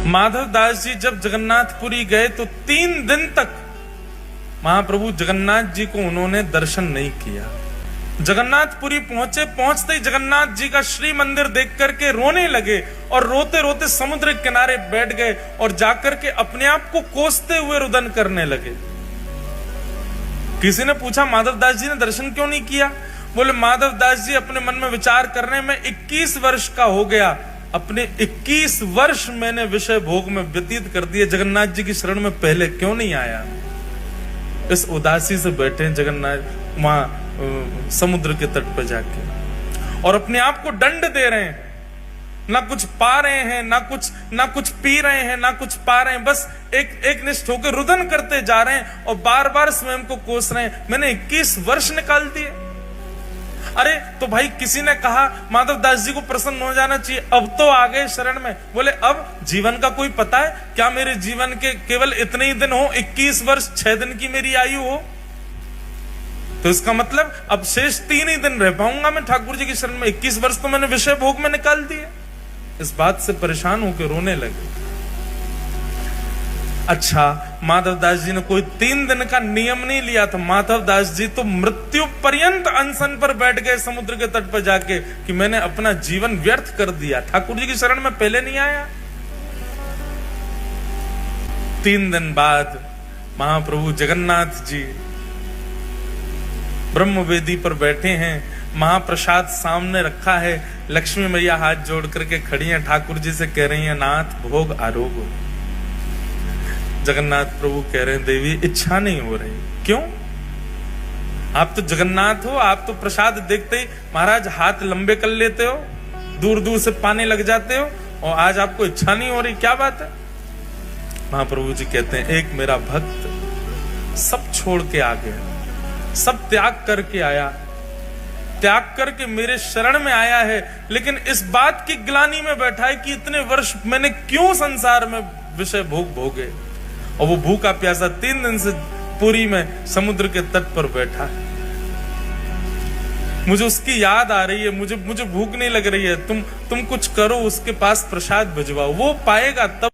माधव दास जी जब जगन्नाथपुरी गए तो 3 दिन तक महाप्रभु जगन्नाथ जी को उन्होंने दर्शन नहीं किया। जगन्नाथपुरी पहुंचते ही जगन्नाथ जी का श्री मंदिर देख करके रोने लगे और रोते रोते समुद्र के किनारे बैठ गए और जाकर के अपने आप को कोसते हुए रुदन करने लगे। किसी ने पूछा माधव दास जी ने दर्शन क्यों नहीं किया? बोले माधव दास जी अपने मन में विचार करने में 21 वर्ष का हो गया, अपने 21 वर्ष मैंने विषय भोग में व्यतीत कर दिए, जगन्नाथ जी की शरण में पहले क्यों नहीं आया? इस उदासी से बैठे जगन्नाथ वहां समुद्र के तट पर जाके और अपने आप को दंड दे रहे हैं, ना कुछ पा रहे हैं, ना कुछ पी रहे हैं, ना कुछ पा रहे हैं, बस एक निष्ठ होकर रुदन करते जा रहे हैं और बार बार स्वयं को कोस रहे हैं, मैंने 21 वर्ष निकाल दिए। अरे तो भाई किसी ने कहा माधव दास जी को प्रसन्न हो जाना चाहिए, अब तो आ गए शरण में। बोले अब जीवन का कोई पता है क्या? मेरे जीवन के केवल इतने ही दिन हो, 21 वर्ष 6 दिन की मेरी आयु हो, तो इसका मतलब अब शेष 3 ही दिन रह पाऊंगा मैं ठाकुर जी की शरण में। 21 वर्ष तो मैंने विषय भोग में निकाल दिए। इस बात से परेशान होकर रोने लगे। अच्छा, माधव दास जी ने कोई 3 दिन का नियम नहीं लिया था। माधव दास जी तो मृत्यु पर्यंत अनशन पर बैठ गए समुद्र के तट पर जाके कि मैंने अपना जीवन व्यर्थ कर दिया, ठाकुर जी की शरण में पहले नहीं आया। 3 दिन बाद महाप्रभु जगन्नाथ जी ब्रह्मवेदी पर बैठे हैं, महाप्रसाद सामने रखा है, लक्ष्मी मैया हाथ जोड़ करके खड़ी हैं, ठाकुर जी से कह रही हैं नाथ भोग आरोग हो। जगन्नाथ प्रभु कह रहे हैं देवी इच्छा नहीं हो रही। क्यों? आप तो जगन्नाथ हो, आप तो प्रसाद देखते ही महाराज हाथ लंबे कर लेते हो, दूर दूर से पाने लग जाते हो, और आज आपको इच्छा नहीं हो रही, क्या बात है? महाप्रभु जी कहते हैं एक मेरा भक्त सब छोड़ के आ गया, सब त्याग करके आया, त्याग करके मेरे शरण में आया है, लेकिन इस बात की ग्लानि में बैठा है कि इतने वर्ष मैंने क्यों संसार में विषय भोग भोगे, और वो भूखा प्यासा 3 दिन से पुरी में समुद्र के तट पर बैठा है। मुझे उसकी याद आ रही है, मुझे भूख नहीं लग रही है, तुम कुछ करो, उसके पास प्रसाद भिजवाओ, वो पाएगा तब